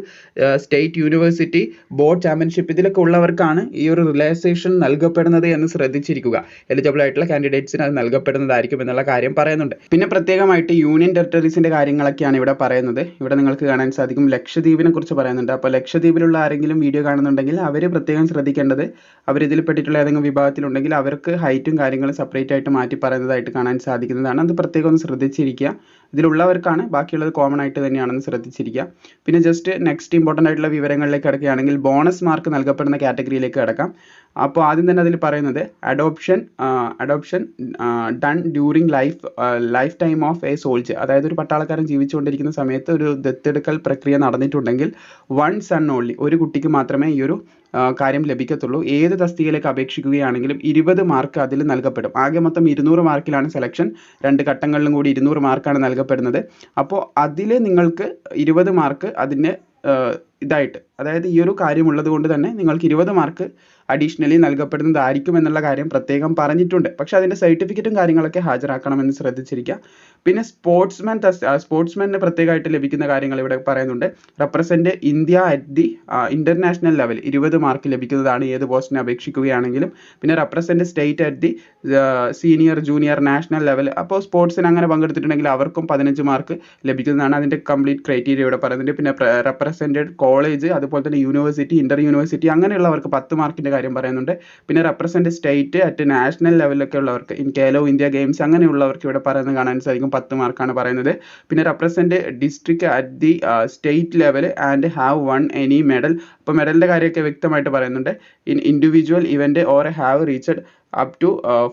state, university, board championship ഇതിലൊക്കെ ഉള്ളവർക്കാണ് ഈ ഒരു റിലാക്സേഷൻ നൽകപ്പെടുന്നത് എന്ന് ശ്രദ്ധിച്ചിരിക്കുക. എലിജിബിൾ ആയിട്ടുള്ള കാൻഡിഡേറ്റ്സിന് അത് നൽകപ്പെടുന്നതായിരിക്കും എന്നുള്ള കാര്യം പറയുന്നുണ്ട്. പിന്നെ പ്രത്യേകമായിട്ട് യൂണിയൻ ടെറിട്ടറീസിൻ്റെ കാര്യങ്ങളൊക്കെയാണ് ഇവിടെ പറയുന്നത്. ഇവിടെ നിങ്ങൾക്ക് കാണാൻ സാധിക്കും ലക്ഷദ്വീപിനെ കുറിച്ച് പറയുന്നുണ്ട്. അപ്പോൾ ലക്ഷദ്വീപിലുള്ള ആരെങ്കിലും വീഡിയോ കാണുന്നുണ്ടെങ്കിൽ അവർ പ്രത്യേകം ശ്രദ്ധിക്കേണ്ടത്, അവരിതിൽ പെട്ടിട്ടുള്ള ഏതെങ്കിലും വിഭാഗത്തിലുണ്ടെങ്കിൽ അവർക്ക് ഹൈറ്റും കാര്യങ്ങളും സെപ്പറേറ്റ് ആയിട്ട് മാറ്റി പറയുന്നതായിട്ട് കാണാൻ സാധിക്കുന്നതാണ്. അത് പ്രത്യേകം ഒന്ന് ശ്രദ്ധിച്ചിരിക്കുക. ഇതിലുള്ളവർക്കാണ്, ബാക്കിയുള്ളത് കോമൺ ആയിട്ട് തന്നെയാണെന്ന് ശ്രദ്ധിച്ചിരിക്കുക. പിന്നെ ജസ്റ്റ് നെക്സ്റ്റ് ഇമ്പോർട്ടൻ്റ് ആയിട്ടുള്ള വിവരങ്ങളിലേക്ക് കിടക്കുകയാണെങ്കിൽ ബോണസ് മാർക്ക് നൽകപ്പെടുന്ന കാറ്റഗറിയിലേക്ക് കിടക്കാം. അപ്പോൾ ആദ്യം തന്നെ അതിൽ പറയുന്നത് adoption done during life time of A soldier, അതായത് ഒരു പട്ടാളക്കാരൻ ജീവിച്ചുകൊണ്ടിരിക്കുന്ന സമയത്ത് ഒരു ദത്തെടുക്കൽ പ്രക്രിയ നടന്നിട്ടുണ്ടെങ്കിൽ 1 son only, ഒരു കുട്ടിക്ക് മാത്രമേ ഈ ഒരു കാര്യം ലഭിക്കത്തുള്ളൂ. ഏത് തസ്തികയിലേക്ക് അപേക്ഷിക്കുകയാണെങ്കിലും 20 മാർക്ക് അതിൽ നൽകപ്പെടും. ആകെ മൊത്തം 200 മാർക്കിലാണ് സെലക്ഷൻ. 2 ഘട്ടങ്ങളിലും കൂടി 200 മാർക്കാണ് നൽകപ്പെടുന്നത്. അപ്പോൾ അതിൽ നിങ്ങൾക്ക് 20 മാർക്ക് അതിന് ഇതായിട്ട്, അതായത് ഈ ഒരു കാര്യമുള്ളത് കൊണ്ട് തന്നെ നിങ്ങൾക്ക് 20 മാർക്ക് അഡീഷണലി നൽകപ്പെടുന്നതായിരിക്കും എന്നുള്ള കാര്യം പ്രത്യേകം പറഞ്ഞിട്ടുണ്ട്. പക്ഷെ അതിൻ്റെ സർട്ടിഫിക്കറ്റും കാര്യങ്ങളൊക്കെ ഹാജരാക്കണമെന്ന് ശ്രദ്ധിച്ചിരിക്കുക. പിന്നെ സ്പോർട്സ്മാന് പ്രത്യേകമായിട്ട് ലഭിക്കുന്ന കാര്യങ്ങൾ ഇവിടെ പറയുന്നുണ്ട്. Represent India at the international level 20 mark ലഭിക്കുന്നതാണ് ഏത് പോസ്റ്റിനെ അപേക്ഷിക്കുകയാണെങ്കിലും. പിന്നെ represent state at the senior junior national level, അപ്പോൾ സ്പോർട്സിന് അങ്ങനെ പങ്കെടുത്തിട്ടുണ്ടെങ്കിൽ അവർക്കും 15 മാർക്ക് ലഭിക്കുന്നതാണ്. അതിൻ്റെ കംപ്ലീറ്റ് ക്രൈറ്റീരിയ ഇവിടെ പറയുന്നുണ്ട്. പിന്നെ റെപ്രസെൻറ്റഡ് കോളേജ്, അതുപോലെ തന്നെ യൂണിവേഴ്സിറ്റി, ഇന്റർ യൂണിവേഴ്സിറ്റി അങ്ങനെയുള്ളവർക്ക് 10 മാർക്കിൻ്റെ കാര്യം പറയുന്നുണ്ട്. പിന്നെ റെപ്രസെൻറ്റ് സ്റ്റേറ്റ് അറ്റ് നാഷണൽ ലെവലിലൊക്കെ ഉള്ളവർക്ക്, കേലോ ഇന്ത്യ ഗെയിംസ് അങ്ങനെയുള്ളവർക്ക് ഇവിടെ പറയുന്നത് കാണാൻ സാധിക്കും, 10 മാർക്കാണ് പറയുന്നത്. പിന്നെ represent district at the state level and have won any medal, അപ്പോൾ മെഡലിൻ്റെ കാര്യമൊക്കെ വ്യക്തമായിട്ട് പറയുന്നുണ്ട്. In individual event or have reached up to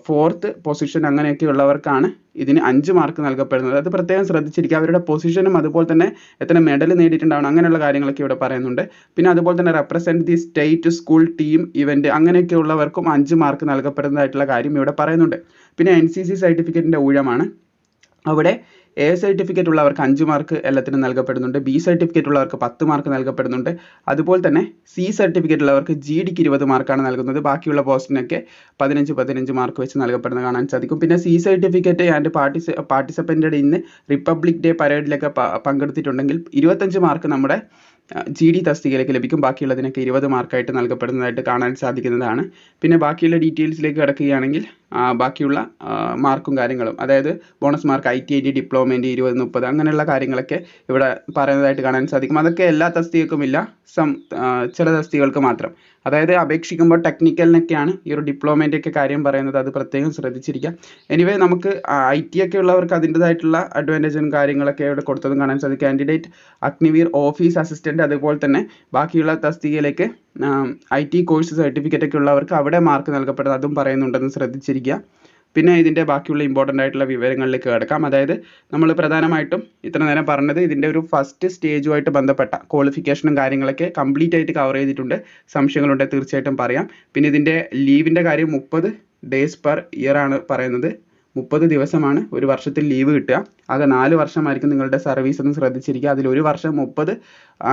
4th position അങ്ങനെയൊക്കെ ഉള്ളവർക്കാണ് ഇതിന് 5 മാർക്ക് നൽകപ്പെടുന്നത്. അത് പ്രത്യേകം ശ്രദ്ധിച്ചിരിക്കുക. അവരുടെ പൊസിഷനും അതുപോലെ തന്നെ എത്ര മെഡൽ നേടിയിട്ടുണ്ടാവണം അങ്ങനെയുള്ള കാര്യങ്ങളൊക്കെ ഇവിടെ പറയുന്നുണ്ട്. പിന്നെ അതുപോലെ തന്നെ represent the state school team event അങ്ങനെയൊക്കെ ഉള്ളവർക്കും 5 മാർക്ക് നൽകപ്പെടുന്നതായിട്ടുള്ള കാര്യം ഇവിടെ പറയുന്നുണ്ട്. പിന്നെ NCC സർട്ടിഫിക്കറ്റിൻ്റെ ഊഴമാണ്. അവിടെ A സർട്ടിഫിക്കറ്റ് ഉള്ളവർക്ക് 5 മാർക്ക് എല്ലാത്തിനും നൽകപ്പെടുന്നുണ്ട്. B സർട്ടിഫിക്കറ്റ് ഉള്ളവർക്ക് 10 മാർക്ക് നൽകപ്പെടുന്നുണ്ട്. അതുപോലെ തന്നെ C സർട്ടിഫിക്കറ്റ് ഉള്ളവർക്ക് GDക്ക് 20 മാർക്കാണ് നൽകുന്നത്. ബാക്കിയുള്ള പോസ്റ്റിനൊക്കെ 15 മാർക്ക് വെച്ച് നൽകപ്പെടുന്നത് കാണാൻ സാധിക്കും. പിന്നെ C certificate and participated in Republic Day പരേഡിലൊക്കെ പങ്കെടുത്തിട്ടുണ്ടെങ്കിൽ 25 മാർക്ക് നമ്മുടെ GD തസ്തികയിലേക്ക് ലഭിക്കും. ബാക്കിയുള്ളതിനൊക്കെ 20 മാർക്കായിട്ട് നൽകപ്പെടുന്നതായിട്ട് കാണാൻ സാധിക്കുന്നതാണ്. പിന്നെ ബാക്കിയുള്ള ഡീറ്റെയിൽസിലേക്ക് കിടക്കുകയാണെങ്കിൽ ബാക്കിയുള്ള മാർക്കും കാര്യങ്ങളും, അതായത് ബോണസ് മാർക്ക്, ITIT ഡിപ്ലോമേൻ്റ് 20-30 അങ്ങനെയുള്ള കാര്യങ്ങളൊക്കെ ഇവിടെ പറയുന്നതായിട്ട് കാണാൻ സാധിക്കും. അതൊക്കെ എല്ലാ തസ്തികൾക്കുമില്ല, ചില തസ്തികൾക്ക് മാത്രം. അതായത് അപേക്ഷിക്കുമ്പോൾ ടെക്നിക്കലിനൊക്കെയാണ് ഈ ഒരു ഡിപ്ലോമേൻ്റെ ഒക്കെ കാര്യം പറയുന്നത്, അത് പ്രത്യേകം ശ്രദ്ധിച്ചിരിക്കുക. എനിവേ നമുക്ക് IT ഒക്കെ ഉള്ളവർക്ക് അതിൻ്റെതായിട്ടുള്ള അഡ്വാൻറ്റേജും കാര്യങ്ങളൊക്കെ ഇവിടെ കൊടുത്തതും കാണാൻ സാധിക്കും. കാൻഡിഡേറ്റ് അഗ്നിവീർ ഓഫീസ് അസിസ്റ്റൻറ്റ്, അതുപോലെ തന്നെ ബാക്കിയുള്ള തസ്തികയിലേക്ക് IT കോഴ്സ് സർട്ടിഫിക്കറ്റ് ഒക്കെ ഉള്ളവർക്ക് അവിടെ മാർക്ക് നൽകപ്പെടുന്നത് അതും പറയുന്നുണ്ടെന്ന് ശ്രദ്ധിച്ചിരിക്കുക. പിന്നെ ഇതിൻ്റെ ബാക്കിയുള്ള ഇമ്പോർട്ടൻ്റ് ആയിട്ടുള്ള വിവരങ്ങളിലേക്ക് കിടക്കാം. അതായത് നമ്മൾ പ്രധാനമായിട്ടും ഇത്ര നേരം പറഞ്ഞത് ഇതിൻ്റെ ഒരു ഫസ്റ്റ് സ്റ്റേജുമായിട്ട് ബന്ധപ്പെട്ട ക്വാളിഫിക്കേഷനും കാര്യങ്ങളൊക്കെ കംപ്ലീറ്റ് ആയിട്ട് കവർ ചെയ്തിട്ടുണ്ട്. സംശയങ്ങളുണ്ടെങ്കിൽ തീർച്ചയായിട്ടും പറയാം. പിന്നെ ഇതിൻ്റെ ലീവിൻ്റെ കാര്യം 30 days per year ആണ് പറയുന്നത്. 30 ദിവസമാണ് ഒരു വർഷത്തിൽ ലീവ് കിട്ടുക. ആകെ 4 വർഷമായിരിക്കും നിങ്ങളുടെ സർവീസ് എന്ന് ശ്രദ്ധിച്ചിരിക്കുക. അതിൽ ഒരു വർഷം 30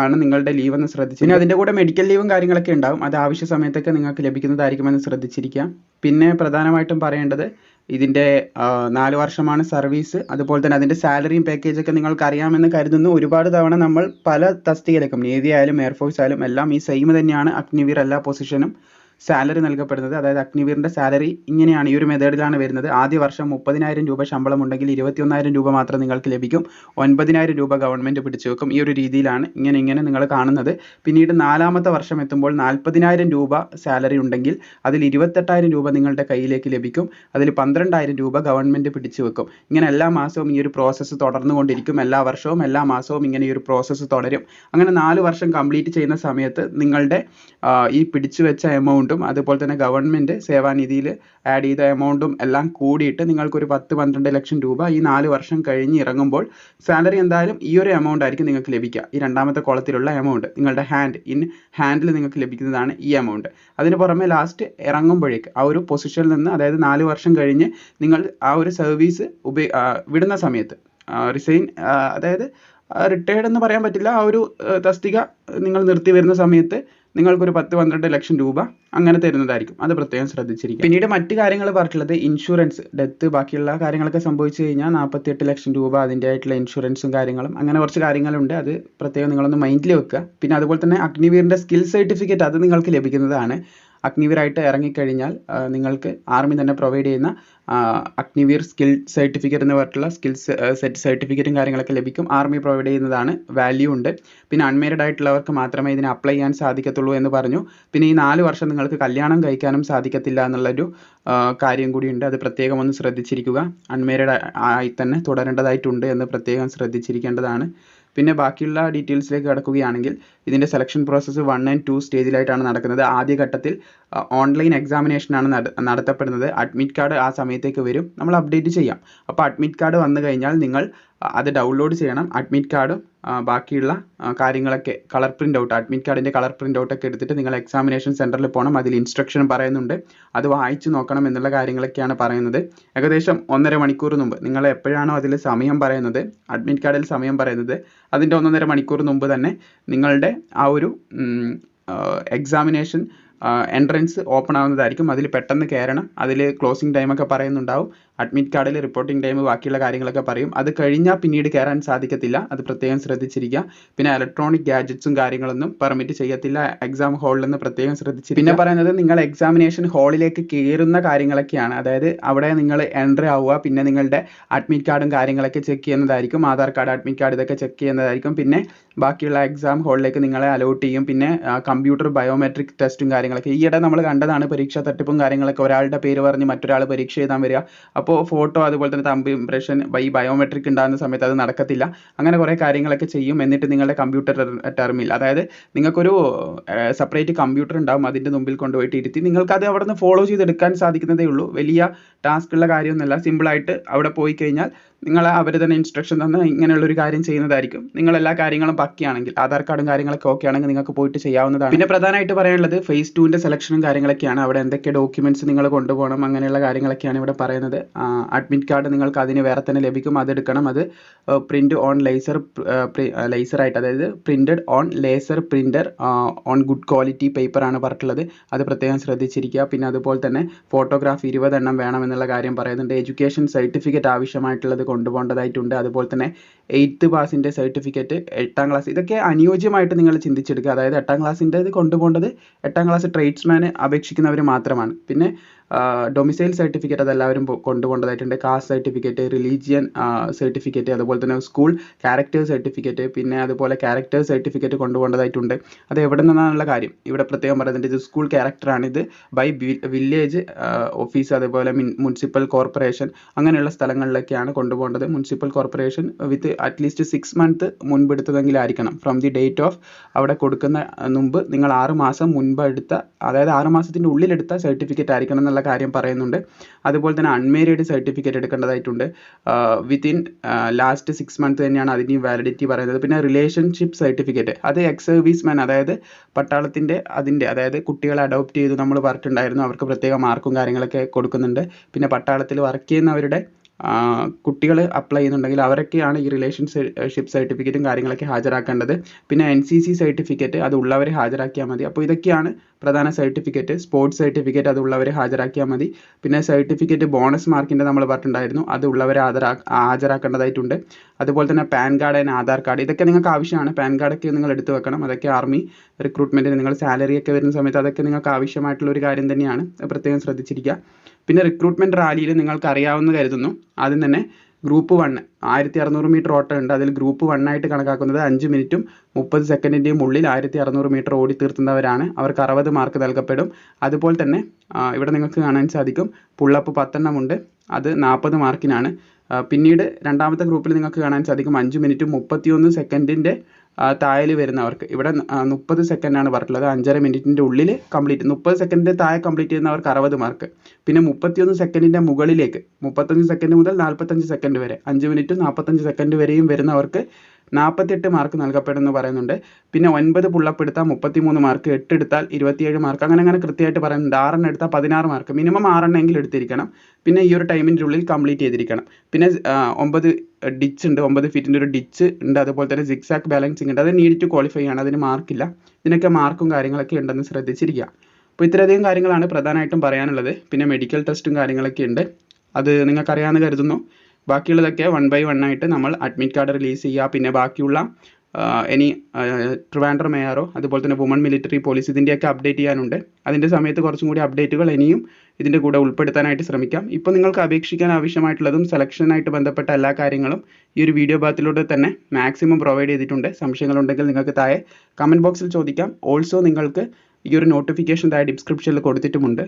ആണ് നിങ്ങളുടെ ലീവ് എന്ന് ശ്രദ്ധിച്ചു. പിന്നെ അതിൻ്റെ കൂടെ മെഡിക്കൽ ലീവും കാര്യങ്ങളൊക്കെ ഉണ്ടാവും. അത് ആവശ്യ സമയത്തൊക്കെ നിങ്ങൾക്ക് ലഭിക്കുന്നതായിരിക്കുമെന്ന് ശ്രദ്ധിച്ചിരിക്കുക. പിന്നെ പ്രധാനമായിട്ടും പറയേണ്ടത് ഇതിൻ്റെ 4 വർഷമാണ് സർവീസ്. അതുപോലെ തന്നെ അതിൻ്റെ സാലറിയും പാക്കേജൊക്കെ നിങ്ങൾക്ക് അറിയാമെന്ന് കരുതുന്നു. ഒരുപാട് തവണ നമ്മൾ പല തസ്തികയിലേക്കും, നേവി ആയാലും എയർഫോഴ്സ് ആയാലും എല്ലാം ഈ സെയിം തന്നെയാണ് അഗ്നിവീർ എല്ലാ പൊസിഷനും സാലറി നൽകപ്പെടുന്നത്. അതായത് അഗ്നിവീറിൻ്റെ സാലറി ഇങ്ങനെയാണ്, ഈ ഒരു മെത്തേഡിലാണ് വരുന്നത്. ആദ്യ വർഷം 30,000 രൂപ ശമ്പളം ഉണ്ടെങ്കിൽ 21,000 രൂപ മാത്രം നിങ്ങൾക്ക് ലഭിക്കും. 9,000 രൂപ ഗവൺമെൻറ് പിടിച്ചു വെക്കും. ഈ ഒരു രീതിയിലാണ് ഇങ്ങനെ നിങ്ങൾ കാണുന്നത്. പിന്നീട് 4ാമത്തെ വർഷം എത്തുമ്പോൾ 40,000 രൂപ സാലറി ഉണ്ടെങ്കിൽ അതിൽ 28,000 രൂപ നിങ്ങളുടെ കയ്യിലേക്ക് ലഭിക്കും. അതിൽ 12,000 രൂപ ഗവൺമെൻറ് പിടിച്ചു വെക്കും. ഇങ്ങനെ എല്ലാ മാസവും ഈ ഒരു പ്രോസസ്സ് തുടർന്നുകൊണ്ടിരിക്കും. എല്ലാ വർഷവും എല്ലാ മാസവും ഇങ്ങനെ ഈ ഒരു പ്രോസസ്സ് തുടരും. അങ്ങനെ 4 വർഷം കംപ്ലീറ്റ് ചെയ്യുന്ന സമയത്ത് നിങ്ങളുടെ ഈ പിടിച്ചു വെച്ച എമൗണ്ട് അതുപോലെ തന്നെ ഗവൺമെൻറ് സേവാനിധിയിൽ ആഡ് ചെയ്ത എമൗണ്ടും എല്ലാം കൂടിയിട്ട് നിങ്ങൾക്കൊരു 10-12 ലക്ഷം രൂപ ഈ 4 വർഷം കഴിഞ്ഞ് ഇറങ്ങുമ്പോൾ സാലറി എന്തായാലും ഈ ഒരു എമൗണ്ട് ആയിരിക്കും നിങ്ങൾക്ക് ലഭിക്കുക. ഈ 2ാമത്തെ കോളത്തിലുള്ള എമൗണ്ട് നിങ്ങളുടെ ഹാൻഡിൽ നിങ്ങൾക്ക് ലഭിക്കുന്നതാണ് ഈ എമൗണ്ട്. അതിന് പുറമെ ലാസ്റ്റ് ഇറങ്ങുമ്പോഴേക്ക് ആ ഒരു പൊസിഷനിൽ നിന്ന്, അതായത് 4 വർഷം കഴിഞ്ഞ് നിങ്ങൾ ആ ഒരു സർവീസ് വിടുന്ന സമയത്ത് റിസൈൻ, അതായത് റിട്ടയർഡ് എന്ന് പറയാൻ പറ്റില്ല, ആ ഒരു തസ്തിക നിങ്ങൾ നിർത്തി വരുന്ന സമയത്ത് നിങ്ങൾക്കൊരു 10-12 ലക്ഷം രൂപ അങ്ങനെ തരുന്നതായിരിക്കും. അത് പ്രത്യേകം ശ്രദ്ധിച്ചിരിക്കുക. പിന്നീട് മറ്റു കാര്യങ്ങൾ പറഞ്ഞിട്ടുള്ളത് ഇൻഷുറൻസ്, ഡെത്ത്, ബാക്കിയുള്ള കാര്യങ്ങളൊക്കെ സംഭവിച്ചു കഴിഞ്ഞാൽ 48 ലക്ഷം രൂപ അതിൻ്റെ ആയിട്ടുള്ള ഇൻഷുറൻസും കാര്യങ്ങളും, അങ്ങനെ കുറച്ച് കാര്യങ്ങളുണ്ട്. അത് പ്രത്യേകം നിങ്ങളൊന്ന് മൈൻഡിൽ വെക്കുക. പിന്നെ അതുപോലെ തന്നെ അഗ്നിവീറിൻ്റെ സ്കിൽ സർട്ടിഫിക്കറ്റ് അത് നിങ്ങൾക്ക് ലഭിക്കുന്നതാണ്. അഗ്നിവീറായിട്ട് ഇറങ്ങിക്കഴിഞ്ഞാൽ നിങ്ങൾക്ക് ആർമി തന്നെ പ്രൊവൈഡ് ചെയ്യുന്ന അഗ്നിവീർ സ്കിൽ സർട്ടിഫിക്കറ്റ് എന്ന് പറഞ്ഞിട്ടുള്ള സ്കിൽസ് സർട്ടിഫിക്കറ്റും കാര്യങ്ങളൊക്കെ ലഭിക്കും. ആർമി പ്രൊവൈഡ് ചെയ്യുന്നതാണ്, വാല്യൂ ഉണ്ട്. പിന്നെ അൺമാരീഡ് ആയിട്ടുള്ളവർക്ക് മാത്രമേ ഇതിന് അപ്ലൈ ചെയ്യാൻ സാധിക്കത്തുള്ളൂ എന്ന് പറഞ്ഞു. പിന്നെ ഈ 4 വർഷം നിങ്ങൾക്ക് കല്യാണം കഴിക്കാനും സാധിക്കത്തില്ല എന്നുള്ളൊരു കാര്യം കൂടിയുണ്ട്. അത് പ്രത്യേകം ഒന്ന് ശ്രദ്ധിച്ചിരിക്കുക. അൺമാരീഡ് ആയി തന്നെ തുടരേണ്ടതായിട്ടുണ്ട് എന്ന് പ്രത്യേകം ശ്രദ്ധിച്ചിരിക്കേണ്ടതാണ്. പിന്നെ ബാക്കിയുള്ള ഡീറ്റെയിൽസിലേക്ക് കടക്കുകയാണെങ്കിൽ ഇതിൻ്റെ സെലക്ഷൻ പ്രോസസ്സ് 1 and 2 സ്റ്റേജിലായിട്ടാണ് നടക്കുന്നത്. ആദ്യ ഘട്ടത്തിൽ ഓൺലൈൻ എക്സാമിനേഷനാണ് നടത്തപ്പെടുന്നത്. അഡ്മിറ്റ് കാർഡ് ആ സമയത്തേക്ക് വരും, നമ്മൾ അപ്ഡേറ്റ് ചെയ്യാം. അപ്പോൾ അഡ്മിറ്റ് കാർഡ് വന്നു കഴിഞ്ഞാൽ നിങ്ങൾ അത് ഡൗൺലോഡ് ചെയ്യണം. അഡ്മിറ്റ് കാർഡും ബാക്കിയുള്ള കാര്യങ്ങളൊക്കെ കളർ പ്രിൻ്റ് ഔട്ട്, അഡ്മിറ്റ് കാർഡിൻ്റെ കളർ പ്രിൻ്റ് ഔട്ടൊക്കെ എടുത്തിട്ട് നിങ്ങൾ എക്സാമിനേഷൻ സെൻറ്ററിൽ പോകണം. അതിൽ ഇൻസ്ട്രക്ഷൻ പറയുന്നുണ്ട്, അത് വായിച്ച് നോക്കണം എന്നുള്ള കാര്യങ്ങളൊക്കെയാണ് പറയുന്നത്. ഏകദേശം 1.5 മണിക്കൂർ മുമ്പ്, നിങ്ങൾ എപ്പോഴാണോ അതിൽ സമയം പറയുന്നത്, അഡ്മിറ്റ് കാർഡിൽ സമയം പറയുന്നത്, അതിൻ്റെ 1.5 മണിക്കൂർ മുമ്പ് തന്നെ നിങ്ങളുടെ ആ ഒരു എക്സാമിനേഷൻ എൻട്രൻസ് ഓപ്പൺ ആവുന്നതായിരിക്കും. അതിൽ പെട്ടെന്ന് കയറണം. അതിൽ ക്ലോസിംഗ് ടൈമൊക്കെ പറയുന്നുണ്ടാവും. അഡ്മിറ്റ് കാർഡിൽ റിപ്പോർട്ടിംഗ് ടൈം ബാക്കിയുള്ള കാര്യങ്ങളൊക്കെ പറയും. അത് കഴിഞ്ഞാൽ പിന്നീട് കയറാൻ സാധിക്കത്തില്ല, അത് പ്രത്യേകം ശ്രദ്ധിച്ചിരിക്കുക. പിന്നെ ഇലക്ട്രോണിക് ഗാഡ്ജറ്റ്സും കാര്യങ്ങളൊന്നും പെർമിറ്റ് ചെയ്യത്തില്ല എക്സാം ഹാളിൽ നിന്ന്, പ്രത്യേകം ശ്രദ്ധിച്ചിരിക്കുക. പിന്നെ പറയുന്നത് നിങ്ങൾ എക്സാമിനേഷൻ ഹാളിലേക്ക് കയറുന്ന കാര്യങ്ങളൊക്കെയാണ്. അതായത് അവിടെ നിങ്ങൾ എൻട്രി ആവുക, പിന്നെ നിങ്ങളുടെ അഡ്മിറ്റ് കാർഡും കാര്യങ്ങളൊക്കെ ചെക്ക് ചെയ്യുന്നതായിരിക്കും. ആധാർ കാർഡ്, അഡ്മിറ്റ് കാർഡ് ഇതൊക്കെ ചെക്ക് ചെയ്യുന്നതായിരിക്കും. പിന്നെ ബാക്കിയുള്ള എക്സാം ഹാളിലേക്ക് നിങ്ങളെ അലോട്ട് ചെയ്യും. പിന്നെ കമ്പ്യൂട്ടർ ബയോമെട്രിക് ടെസ്റ്റും കാര്യങ്ങളൊക്കെ ഈയിടെ നമ്മൾ കണ്ടതാണ്. പരീക്ഷാ തട്ടിപ്പും കാര്യങ്ങളൊക്കെ, ഒരാളുടെ പേര് പറഞ്ഞ് മറ്റൊരാൾ പരീക്ഷ എഴുതാൻ വരിക. അപ്പോൾ ഫോട്ടോ അതുപോലെ തന്നെ തമ്പ് ഇംപ്രഷൻ ഈ ബയോമെട്രിക് ഉണ്ടാകുന്ന സമയത്ത് അത് നടക്കത്തില്ല. അങ്ങനെ കുറേ കാര്യങ്ങളൊക്കെ ചെയ്യും. എന്നിട്ട് നിങ്ങളുടെ കമ്പ്യൂട്ടർ ടെർമിൽ, അതായത് നിങ്ങൾക്കൊരു സെപ്പറേറ്റ് കമ്പ്യൂട്ടർ ഉണ്ടാവും, അതിൻ്റെ മുമ്പിൽ കൊണ്ടുപോയിട്ട് ഇരുത്തി നിങ്ങൾക്കത് അവിടെ നിന്ന് ഫോളോ ചെയ്തെടുക്കാൻ സാധിക്കുന്നതേ ഉള്ളൂ. വലിയ ടാസ്ക് ഉള്ള കാര്യമൊന്നുമല്ല. സിമ്പിളായിട്ട് അവിടെ പോയി കഴിഞ്ഞാൽ നിങ്ങൾ അവർ തന്നെ ഇൻസ്ട്രക്ഷൻ തന്ന് ഇങ്ങനെയുള്ളൊരു കാര്യം ചെയ്യുന്നതായിരിക്കും. നിങ്ങളെല്ലാ കാര്യങ്ങളും പക്കയാണെങ്കിൽ, ആധാർ കാർഡും കാര്യങ്ങളൊക്കെ ഓക്കെ ആണെങ്കിൽ നിങ്ങൾക്ക് പോയിട്ട് ചെയ്യാവുന്നതാണ്. പിന്നെ പ്രധാനമായിട്ട് പറയാനുള്ളത് phase 2ൻ്റെ സെലക്ഷനും കാര്യങ്ങളൊക്കെയാണ്. അവിടെ എന്തൊക്കെ ഡോക്യുമെൻറ്റ്സ് നിങ്ങൾ കൊണ്ടുപോകണം, അങ്ങനെയുള്ള കാര്യങ്ങളൊക്കെയാണ് ഇവിടെ പറയുന്നത്. അഡ്മിറ്റ് കാർഡ് നിങ്ങൾക്ക് അതിന് വേറെ തന്നെ ലഭിക്കും, അതെടുക്കണം. അത് പ്രിൻ്റ് ഓൺ ലേസറായിട്ട്, അതായത് printed on laser printer on good quality പേപ്പറാണ് പറഞ്ഞിട്ടുള്ളത്. അത് പ്രത്യേകം ശ്രദ്ധിച്ചിരിക്കുക. പിന്നെ അതുപോലെ തന്നെ ഫോട്ടോഗ്രാഫ് 20 എണ്ണം വേണമെന്നുള്ള കാര്യം പറയുന്നുണ്ട്. എഡ്യൂക്കേഷൻ സർട്ടിഫിക്കറ്റ് ആവശ്യമായിട്ടുള്ളത് കൊണ്ടുപോകേണ്ടതായിട്ടുണ്ട്. അതുപോലെ തന്നെ 8th പാസിൻ്റെ സർട്ടിഫിക്കറ്റ്, 8ാം ക്ലാസ്, ഇതൊക്കെ അനുയോജ്യമായിട്ട് നിങ്ങൾ ചിന്തിച്ചെടുക്കുക. അതായത് 8ാം ക്ലാസ്സിൻ്റെ ഇത് കൊണ്ടുപോകേണ്ടത് 8ാം ക്ലാസ് ട്രേഡ്സ്മാന് അപേക്ഷിക്കുന്നവർ മാത്രമാണ്. പിന്നെ ഡൊമിസൈൽ സർട്ടിഫിക്കറ്റ് അതെല്ലാവരും കൊണ്ടുപോകേണ്ടതായിട്ടുണ്ട്. കാസ്റ്റ് സർട്ടിഫിക്കറ്റ്, റിലീജിയൻ സർട്ടിഫിക്കറ്റ്, അതുപോലെ തന്നെ സ്കൂൾ ക്യാരക്ടർ സർട്ടിഫിക്കറ്റ്, പിന്നെ അതുപോലെ ക്യാരക്ടർ സർട്ടിഫിക്കറ്റ് കൊണ്ടുപോകേണ്ടതായിട്ടുണ്ട്. അത് എവിടെ നിന്നാണെന്നുള്ള കാര്യം ഇവിടെ പ്രത്യേകം പറയുന്നുണ്ട്. ഇത് സ്കൂൾ ക്യാരക്ടറാണ്. ഇത് ബൈ വില്ലേജ് ഓഫീസ്, അതുപോലെ മുനിസിപ്പൽ കോർപ്പറേഷൻ, അങ്ങനെയുള്ള സ്ഥലങ്ങളിലൊക്കെയാണ് കൊണ്ടുപോകേണ്ടത്. Municipal corporation with at least 6 months മുൻപെടുത്തതെങ്കിലായിരിക്കണം. ഫ്രം ദി ഡേറ്റ് ഓഫ് അവിടെ കൊടുക്കുന്ന മുമ്പ് നിങ്ങൾ 6 മാസം മുൻപ് എടുത്ത, അതായത് 6 മാസത്തിൻ്റെ ഉള്ളിലെടുത്ത സർട്ടിഫിക്കറ്റ് ആയിരിക്കണം എന്നുള്ള കാര്യം പറയുന്നുണ്ട്. അതുപോലെ തന്നെ അൺമേരീഡ് സർട്ടിഫിക്കറ്റ് എടുക്കേണ്ടതായിട്ടുണ്ട്. വിത്തിൻ ലാസ്റ്റ് 6 months തന്നെയാണ് അതിൻ്റെ വാലിഡിറ്റി പറയുന്നത്. പിന്നെ റിലേഷൻഷിപ്പ് സർട്ടിഫിക്കറ്റ്, അത് എക്സ് സർവീസ് മാൻ, അതായത് പട്ടാളത്തിൻ്റെ അതായത് കുട്ടികളെ അഡോപ്റ്റ് ചെയ്ത് നമ്മൾ പറഞ്ഞിട്ടുണ്ടായിരുന്നു, അവർക്ക് പ്രത്യേക മാർക്കും കാര്യങ്ങളൊക്കെ കൊടുക്കുന്നുണ്ട്. പിന്നെ പട്ടാളത്തിൽ വർക്ക് ചെയ്യുന്നവരുടെ കുട്ടികൾ അപ്ലൈ ചെയ്യുന്നുണ്ടെങ്കിൽ അവരൊക്കെയാണ് ഈ റിലേഷൻഷിപ്പ് സർട്ടിഫിക്കറ്റും കാര്യങ്ങളൊക്കെ ഹാജരാക്കേണ്ടത്. പിന്നെ NCC സർട്ടിഫിക്കറ്റ്, അത് ഉള്ളവർ ഹാജരാക്കിയാൽ മതി. അപ്പോൾ ഇതൊക്കെയാണ് പ്രധാന സർട്ടിഫിക്കറ്റ്. സ്പോർട്സ് സർട്ടിഫിക്കറ്റ്, അത് ഉള്ളവർ ഹാജരാക്കിയാൽ മതി. പിന്നെ സർട്ടിഫിക്കറ്റ് ബോണസ് മാർക്കിൻ്റെ നമ്മൾ പറഞ്ഞിട്ടുണ്ടായിരുന്നു, അത് ഉള്ളവർ ഹാജരാക്കേണ്ടതായിട്ടുണ്ട്. അതുപോലെ തന്നെ pan card and Aadhaar card, ഇതൊക്കെ നിങ്ങൾക്ക് ആവശ്യമാണ്. പാൻ കാർഡൊക്കെ നിങ്ങൾ എടുത്തു വെക്കണം. അതൊക്കെ ആർമി റിക്രൂട്ട്മെൻറ്റിന് നിങ്ങൾ സാലറി ഒക്കെ വരുന്ന സമയത്ത് അതൊക്കെ നിങ്ങൾക്ക് ആവശ്യമായിട്ടുള്ള ഒരു കാര്യം തന്നെയാണ്, പ്രത്യേകം ശ്രദ്ധിച്ചിരിക്കുക. പിന്നെ റിക്രൂട്ട്മെൻറ്റ് റാലിയിൽ നിങ്ങൾക്ക് അറിയാവുന്ന കരുതുന്നു, ആദ്യം തന്നെ ഗ്രൂപ്പ് 1 1600 മീറ്റർ ഓട്ടം ഉണ്ട്. അതിൽ ഗ്രൂപ്പ് 1 ആയിട്ട് കണക്കാക്കുന്നത് 5 മിനിറ്റും 30 സെക്കൻഡിൻ്റെയും ഉള്ളിൽ 1600 മീറ്റർ ഓടി തീർത്തുന്നവരാണ്. അവർക്ക് 60 മാർക്ക് നൽകപ്പെടും. അതുപോലെ തന്നെ ഇവിടെ നിങ്ങൾക്ക് കാണാൻ സാധിക്കും പുള്ളപ്പ് 10 എണ്ണം ഉണ്ട്, അത് 40 മാർക്കിനാണ്. പിന്നീട് രണ്ടാമത്തെ ഗ്രൂപ്പിൽ നിങ്ങൾക്ക് കാണാൻ സാധിക്കും 5 മിനിറ്റും 31 സെക്കൻഡിൻ്റെ താഴെ വരുന്നവർക്ക് ഇവിടെ 30 സെക്കൻഡാണ് പറഞ്ഞിട്ടുള്ളത്. 5.5 മിനിറ്റിൻ്റെ ഉള്ളിൽ കംപ്ലീറ്റ്, 30 സെക്കൻഡിൻ്റെ താഴെ കംപ്ലീറ്റ് ചെയ്യുന്നവർക്ക് 60 മാർക്ക്. പിന്നെ 31 സെക്കൻഡിൻ്റെ മുകളിലേക്ക് 35 സെക്കൻഡ് മുതൽ 45 സെക്കൻഡ് വരെ, 5 മിനിറ്റും 45 സെക്കൻഡ് വരെയും വരുന്നവർക്ക് 48 മാർക്ക് നൽകപ്പെടുമെന്ന് പറയുന്നുണ്ട്. പിന്നെ 9 പുള്ളപ്പ് എടുത്താൽ 33 മാർക്ക്, 8 എടുത്താൽ 27 മാർക്ക്, അങ്ങനെ കൃത്യമായിട്ട് പറയുന്നുണ്ട്. 6 എണ്ണം എടുത്താൽ 16 മാർക്ക്, മിനിമം 6 എണ്ണമെങ്കിലും എടുത്തിരിക്കണം. പിന്നെ ഈ ഒരു ടൈമിൻ്റെ ഉള്ളിൽ കംപ്ലീറ്റ് ചെയ്തിരിക്കണം. പിന്നെ 9 ഡിച്ച് ഉണ്ട്, 9 ഫീറ്റിൻ്റെ ഒരു ഡിച്ച് ഉണ്ട്. അതുപോലെ തന്നെ സിക്സാക്ക് ബാലൻസിങ് ഉണ്ട്. അത് നീഡ് ടു ക്വാളിഫൈ ആണ്, അതിന് മാർക്കില്ല. ഇതിനൊക്കെ മാർക്കും കാര്യങ്ങളൊക്കെ ഉണ്ടെന്ന് ശ്രദ്ധിച്ചിരിക്കുക. അപ്പോൾ ഇത്രയധികം കാര്യങ്ങളാണ് പ്രധാനമായിട്ടും പറയാനുള്ളത്. പിന്നെ മെഡിക്കൽ ടെസ്റ്റും കാര്യങ്ങളൊക്കെ ഉണ്ട്, അത് നിങ്ങൾക്കറിയാമെന്ന് കരുതുന്നു. ബാക്കിയുള്ളതൊക്കെ 1 by 1 ആയിട്ട് നമ്മൾ അഡ്മിറ്റ് കാർഡ് റിലീസ് ചെയ്യുക. പിന്നെ ബാക്കിയുള്ള ഇനി ട്രിവാൻഡ്രം മേയറോ അതുപോലെ തന്നെ വുമൺ മിലിറ്ററി പോലീസ് ഇതിൻ്റെയൊക്കെ അപ്ഡേറ്റ് ചെയ്യാനുണ്ട്. അതിൻ്റെ സമയത്ത് കുറച്ചും കൂടി അപ്ഡേറ്റുകൾ ഇനിയും ഇതിൻ്റെ കൂടെ ഉൾപ്പെടുത്താനായിട്ട് ശ്രമിക്കാം. ഇപ്പോൾ നിങ്ങൾക്ക് അപേക്ഷിക്കാൻ ആവശ്യമായിട്ടുള്ളതും സെലക്ഷനായിട്ട് ബന്ധപ്പെട്ട എല്ലാ കാര്യങ്ങളും ഈ ഒരു വീഡിയോ ഭാഗത്തിലൂടെ തന്നെ മാക്സിമം പ്രൊവൈഡ് ചെയ്തിട്ടുണ്ട്. സംശയങ്ങളുണ്ടെങ്കിൽ നിങ്ങൾക്ക് താഴെ കമൻറ്റ് ബോക്സിൽ ചോദിക്കാം. ഓൾസോ നിങ്ങൾക്ക് ഈ ഒരു നോട്ടിഫിക്കേഷൻ താഴെ ഡിസ്ക്രിപ്ഷനിൽ കൊടുത്തിട്ടുമുണ്ട്.